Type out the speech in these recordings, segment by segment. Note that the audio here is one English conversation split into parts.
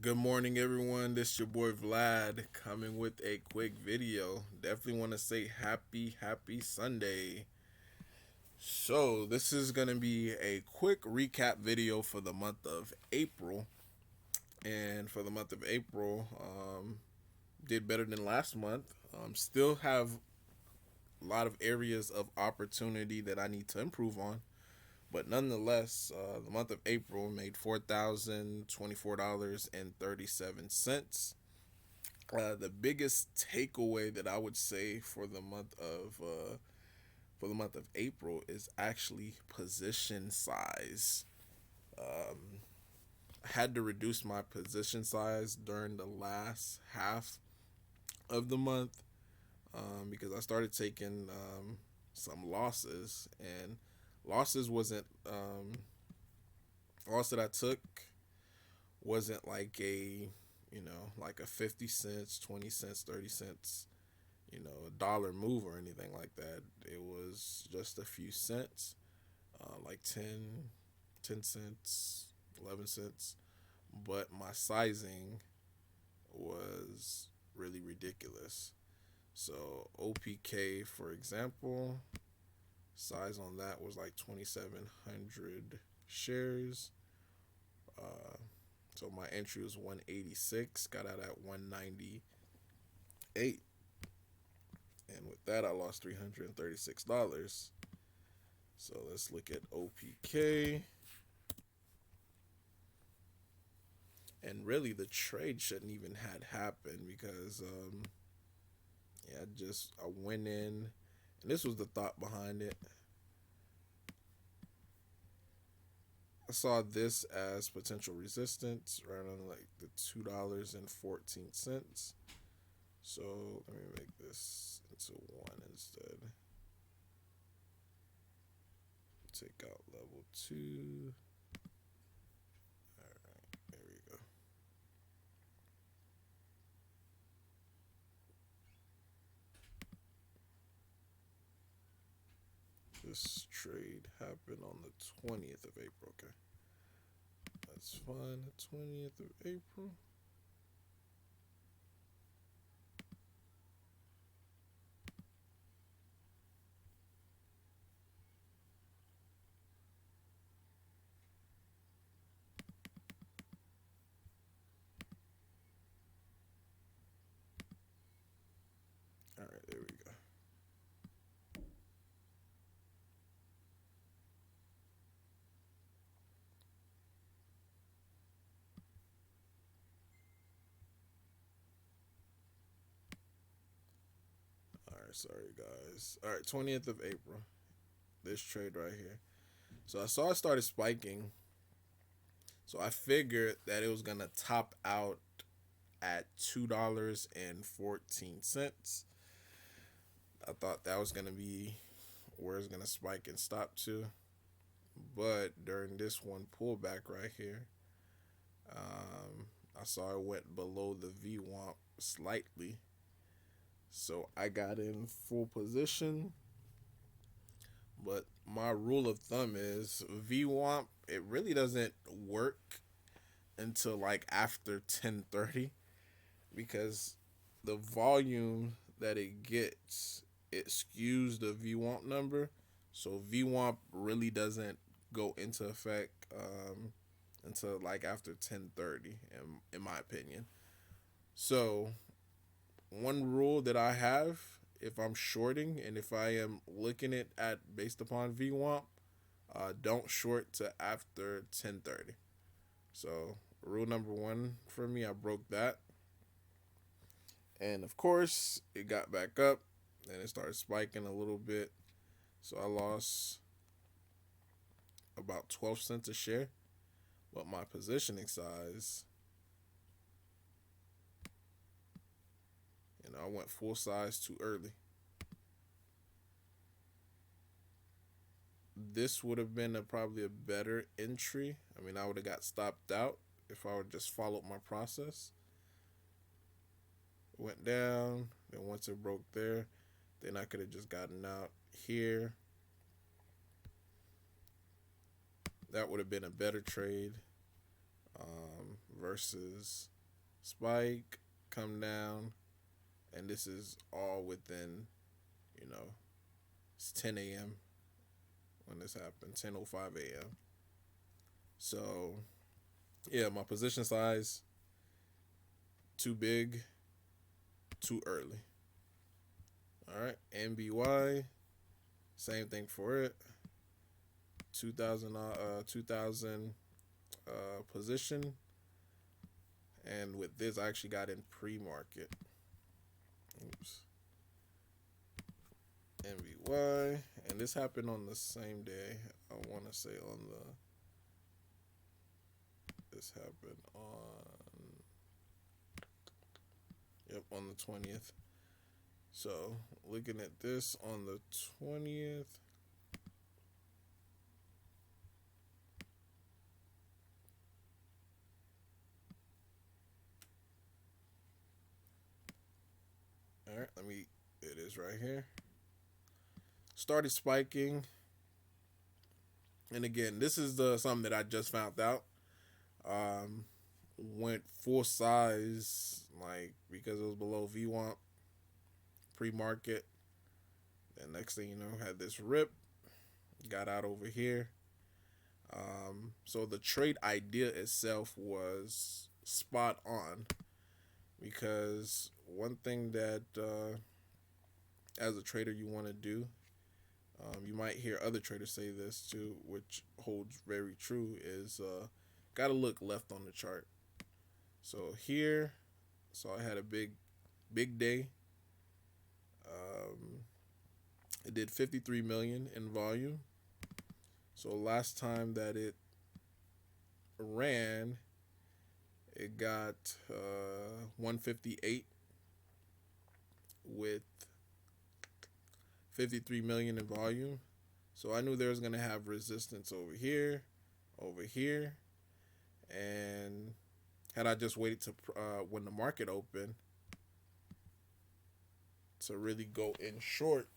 Good morning, everyone. This your boy Vlad coming with a quick video. Definitely want to say happy Sunday. So, this is going to be a quick recap video for the month of April. And for the month of April, did better than last month. Still have a lot of areas of opportunity that I need to improve on. But nonetheless, the month of April made $4,024.37. The biggest takeaway that I would say for the month of April is actually position size. Um, I had to reduce my position size during the last half of the month because I started taking some losses, and losses wasn't loss that I took wasn't like like a 50 cents, 20 cents, 30 cents, a dollar move or anything like that. It was just a few cents, like 10 cents, 11 cents. But my sizing was really ridiculous. So, OPK, for example, size on that was like 2,700 shares. Uh, so my entry was 186, got out at 198, and with that I lost $336. So let's look at OPK, and really the trade shouldn't even had happened because yeah, I went in, and this was the thought behind it. I saw this as potential resistance right on like the $2.14. So let me make this into one instead. Take out level two. All right, there we go. This trade happened on the 20th of April. Okay, that's fine. The 20th of April. All right, there we go. All right, sorry guys. All right, 20th of April. This trade right here. So I saw it started spiking. So I figured that it was gonna top out at $2.14. I thought that was gonna be where it's gonna spike and stop to. But during this one pullback right here, I saw it went below the VWAP slightly. So I got in full position. But my rule of thumb is VWAP, it really doesn't work until like after 10:30 because the volume that it gets, it skews the VWAP number. So VWAP really doesn't go into effect until like after 10:30 in my opinion. So, one rule that I have if I'm shorting and if I am looking at based upon VWAP, don't short to after 10:30. So, rule number 1 for me, I broke that. And of course, it got back up and it started spiking a little bit. So, I lost about 12 cents a share, but my positioning size, I went full size too early. This would have been probably a better entry. I mean, I would have got stopped out if I would just followed my process. Went down, then once it broke there, then I could have just gotten out here. That would have been a better trade versus spike, come down, and this is all within, you know, it's 10 a.m. when this happened, 10:05 a.m. So yeah, my position size too big, too early. All right, NBY, same thing for it. 2000 position, and with this I actually got in pre-market. Oops. NBY, and this happened on the same day. I want to say on the this happened on, yep, on the 20th. So looking at this on the 20th, all right, it is right here. Started spiking, and again, this is the something that I just found out. Um, Went full size, like because it was below VWAP pre-market. And next thing you know, had this rip, got out over here. So the trade idea itself was spot on, because one thing that as a trader you want to do, you might hear other traders say this too, which holds very true, is got to look left on the chart. So here, so I had a big day. Um, it did 53 million in volume. So last time that it ran, it got 158 with 53 million in volume. So I knew there was going to have resistance over here, and had I just waited to when the market opened to really go in short,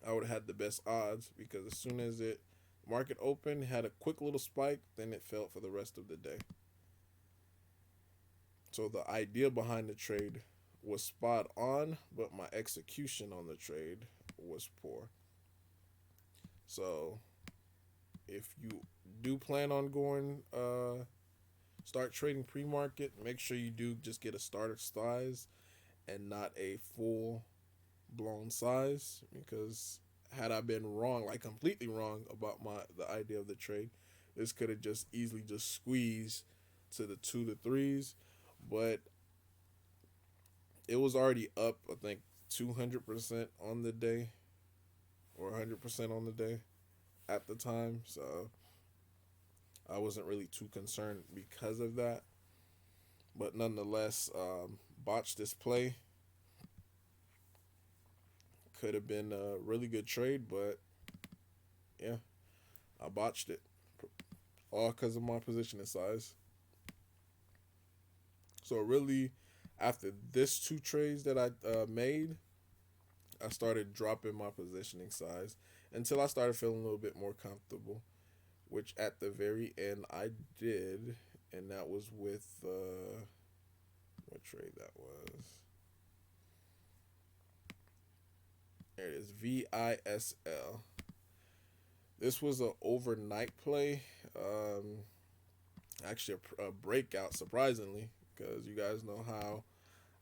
I would have had the best odds, because as soon as it market opened, had a quick little spike, then it fell for the rest of the day. So the idea behind the trade was spot on, but my execution on the trade was poor. So if you do plan on going start trading pre-market, make sure you do just get a starter size and not a full blown size, because had I been wrong, like completely wrong about the idea of the trade, this could have just easily just squeezed to the 2 to 3s, but it was already up, I think 200% on the day, or 100% on the day at the time, so I wasn't really too concerned because of that. But nonetheless, botched this play. Could have been a really good trade, but yeah, I botched it. All because of my positioning size. So really, after this two trades that I made, I started dropping my positioning size until I started feeling a little bit more comfortable, which at the very end I did, and that was with what trade that was. There it is, VISL. This was an overnight play. Actually, a breakout, surprisingly, because you guys know how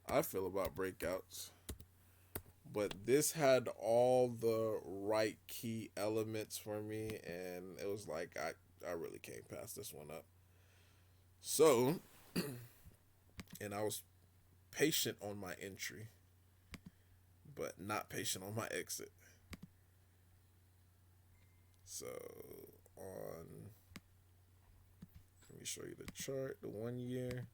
I feel about breakouts. But this had all the right key elements for me, and it was like I really can't pass this one up. So, and I was patient on my entry, but not patient on my exit. So, on, let me show you the chart, the 1 year.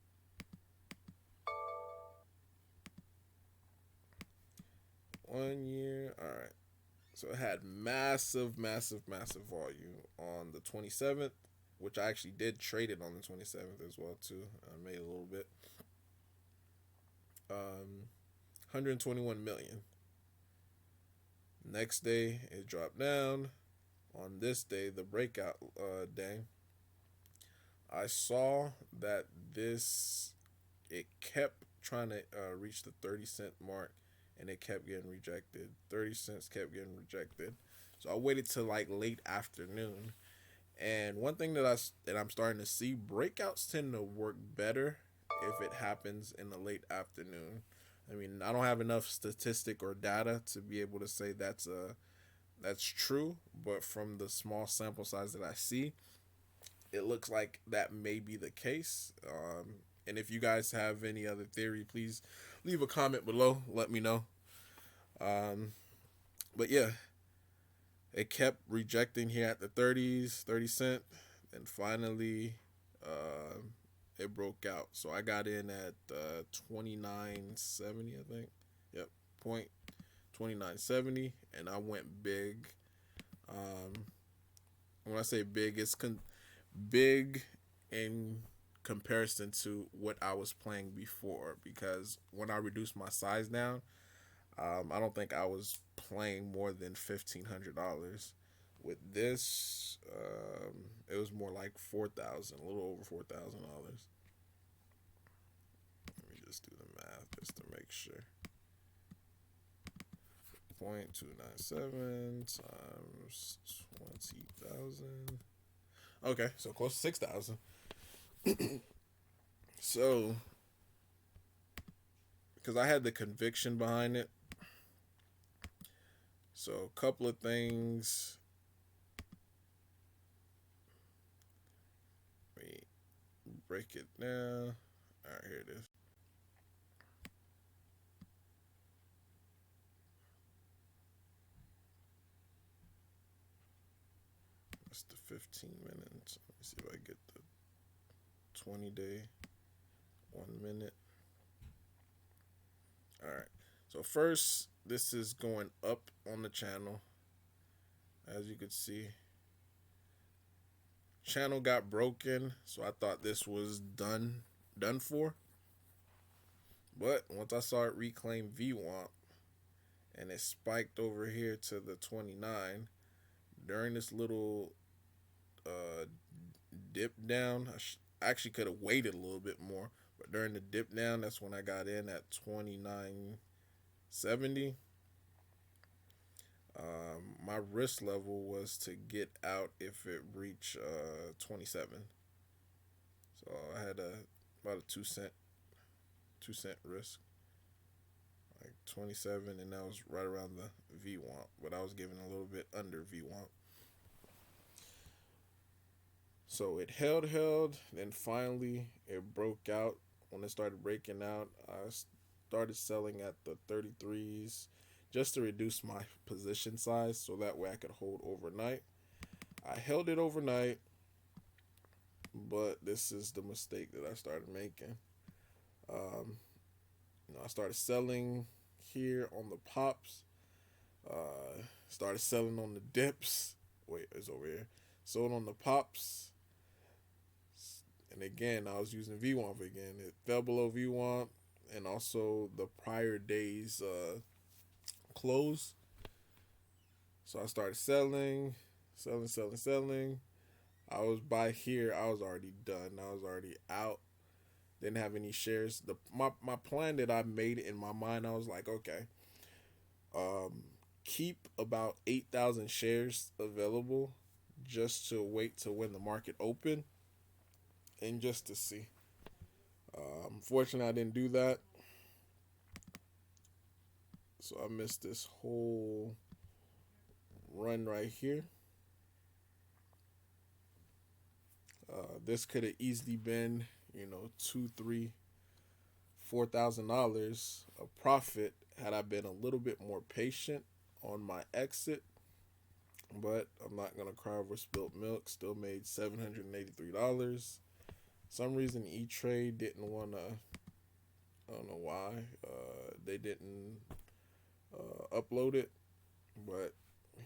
All right. So it had massive, massive, massive volume on the 27th, which I actually did trade it on the 27th as well too. I made a little bit. 121 million. Next day it dropped down. On this day, the breakout day, I saw that this, it kept trying to reach the 30 cent mark, and it kept getting rejected. 30 cents kept getting rejected. So I waited till like late afternoon. And one thing that I'm starting to see, breakouts tend to work better if it happens in the late afternoon. I mean, I don't have enough statistic or data to be able to say that's true, but from the small sample size that I see, it looks like that may be the case. And if you guys have any other theory, please leave a comment below. Let me know. Um, but yeah, it kept rejecting here at the 30s, 30 cent, and finally, uh, it broke out. So I got in at 29.70, I think. Yep, point 29.70, and I went big. Um, when I say big, big in comparison to what I was playing before. Because when I reduced my size down, I don't think I was playing more than $1,500. With this, it was more like 4,000, a little over $4,000. Let me just do the math just to make sure. 0.297 times 20,000. Okay, so close to 6,000. So, because I had the conviction behind it, so a couple of things. Let me break it down. All right, here it is. That's the 15 minutes. Let me see if I get the 20-day, 1 minute. All right. So first, this is going up on the channel. As you can see, channel got broken, so I thought this was done for. But once I saw it reclaim VWAP and it spiked over here to the 29 during this little uh, dip down, I actually could have waited a little bit more. But during the dip down, that's when I got in at 29.70. My risk level was to get out if it reached 27. So I had about a 2 cent risk, like 27, and that was right around the VWAP, but I was giving a little bit under VWAP. So it held, then finally it broke out. When it started breaking out, I started selling at the 33s just to reduce my position size so that way I could hold overnight. I held it overnight, but this is the mistake that I started making. Um, I started selling here on the pops. Started selling on the dips. Wait, it's over here. Sold on the pops. And again, I was using VWAP again. It fell below VWAP, and also the prior day's close. So I started selling. I was by here. I was already done. I was already out. Didn't have any shares. My plan that I made in my mind, I was like, okay, um, keep about 8,000 shares available, just to wait to when the market open, and just to see. Unfortunately, I didn't do that, so I missed this whole run right here. This could have easily been, two, three, $4,000 of profit had I been a little bit more patient on my exit. But I'm not gonna cry over spilt milk. Still made $783. Some reason E Trade didn't wanna. I don't know why. They didn't upload it. But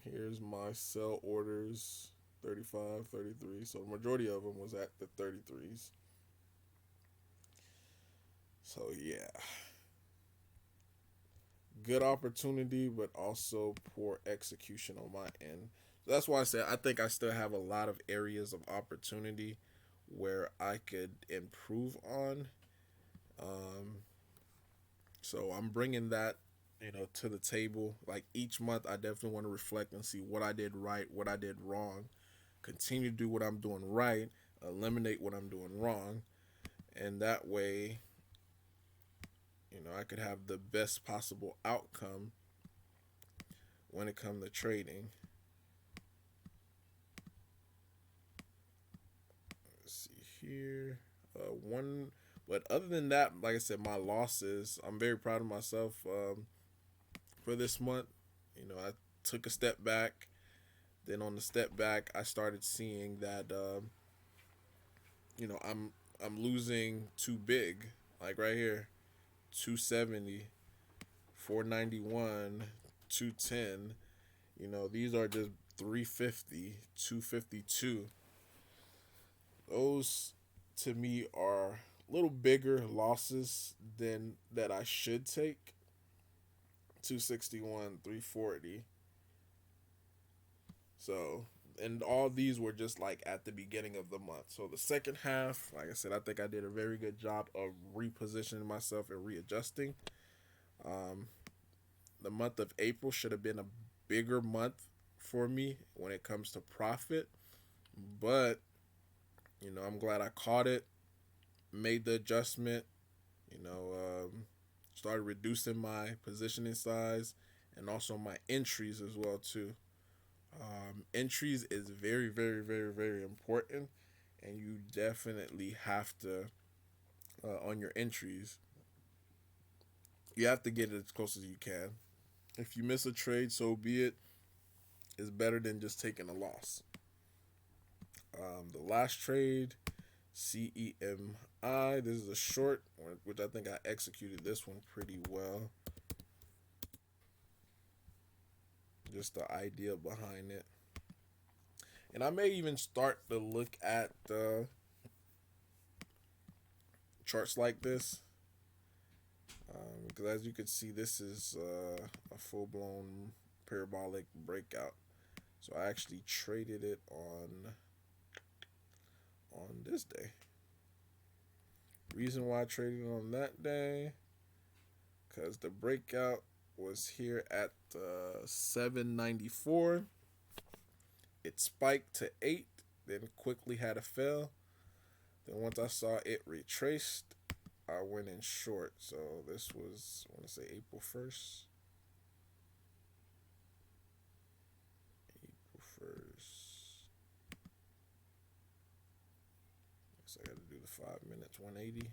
here's my sell orders. 35, 33. So the majority of them was at the 33s. So yeah, good opportunity, but also poor execution on my end. So that's why I said I think I still have a lot of areas of opportunity where I could improve on. Um, so I'm bringing that, to the table. Like each month, I definitely want to reflect and see what I did right, what I did wrong, continue to do what I'm doing right, eliminate what I'm doing wrong, and that way, I could have the best possible outcome when it comes to trading. Let's see here. One, but other than that, like I said, my losses, I'm very proud of myself for this month. I took a step back. Then on the step back, I started seeing that I'm losing too big. Like right here, 270, 491, 210. These are just 350, 252. Those to me are a little bigger losses than that I should take. 261, 340. So, and all these were just like at the beginning of the month. So the second half, like I said, I think I did a very good job of repositioning myself and readjusting. Um, the month of April should have been a bigger month for me when it comes to profit, but I'm glad I caught it, made the adjustment, you know, started reducing my positioning size and also my entries as well too. Entries is very, very, very, very important, and you definitely have to on your entries. You have to get it as close as you can. If you miss a trade, so be it. It's better than just taking a loss. The last trade, CEMI. This is a short, which I think I executed this one pretty well. Just the idea behind it. And I may even start to look at charts like this. Because as you can see, this is a full blown parabolic breakout. So I actually traded it on this day. Reason why I traded it on that day, because the breakout was here at 794. It spiked to 8, then quickly had a fail. Then once I saw it retraced, I went in short. So this was, I want to say April 1st. April 1st. So I got to do the 5 minutes, 180.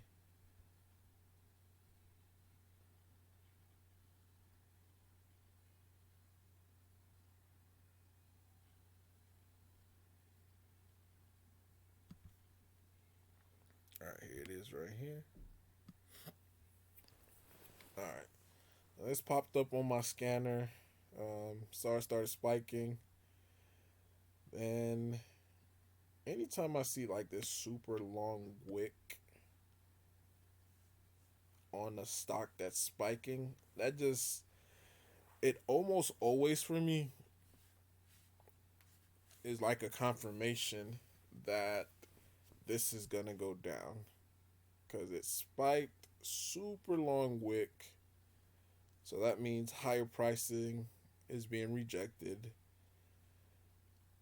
All right, here it is right here. All right. This popped up on my scanner. Saw it started spiking. And anytime I see like this super long wick on a stock that's spiking, that just, it almost always for me is like a confirmation that this is gonna go down because it spiked super long wick. So that means higher pricing is being rejected.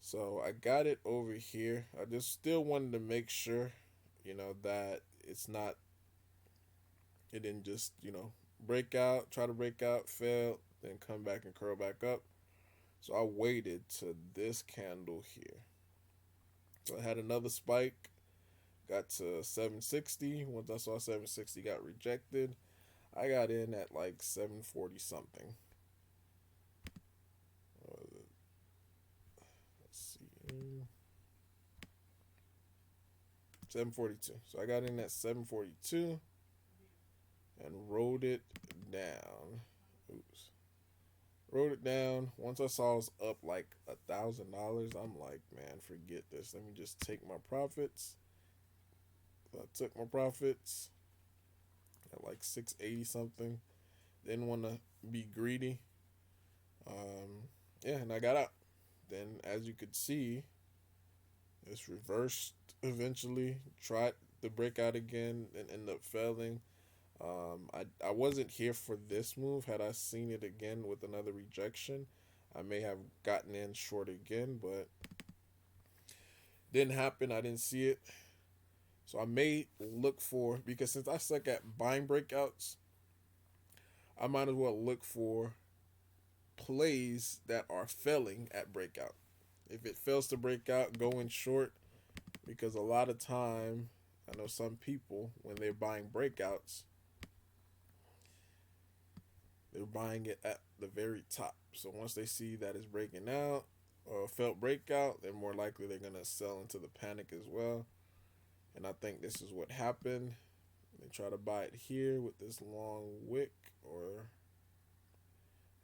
So I got it over here. I just still wanted to make sure, that it's not, it didn't just, break out, try to break out, fail, then come back and curl back up. So I waited to this candle here. So I had another spike, got to 760. Once I saw 760 got rejected, I got in at like 740 something. Let's see. 742. So I got in at 742 and rode it down. Oops. Wrote it down. Once I saw it was up like $1,000, I'm like, man, forget this. Let me just take my profits. So I took my profits at like 680 something. Didn't want to be greedy. Yeah, and I got out. Then, as you could see, it's reversed eventually. Tried the breakout again and ended up failing. I wasn't here for this move. Had I seen it again with another rejection, I may have gotten in short again, but didn't happen. I didn't see it. So I may look for, because since I suck at buying breakouts, I might as well look for plays that are failing at breakout. If it fails to break out, go in short, because a lot of time, I know some people when they're buying breakouts, they're buying it at the very top. So once they see that it's breaking out or felt breakout, they're more likely they're gonna sell into the panic as well. And I think this is what happened. They try to buy it here with this long wick, or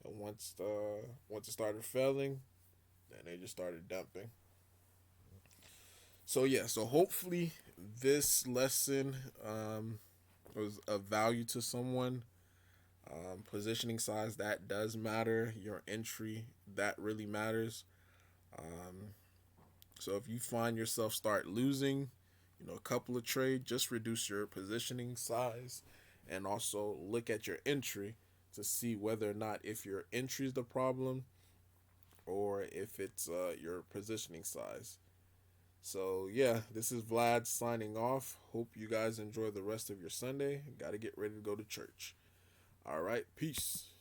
and once it started failing, then they just started dumping. So yeah, so hopefully this lesson was of value to someone. Positioning size, that does matter. Your entry, that really matters. Um, so if you find yourself start losing, a couple of trades, just reduce your positioning size, and also look at your entry to see whether or not if your entry is the problem or if it's your positioning size. So yeah, this is Vlad signing off. Hope you guys enjoy the rest of your Sunday. Got to get ready to go to church. All right, peace.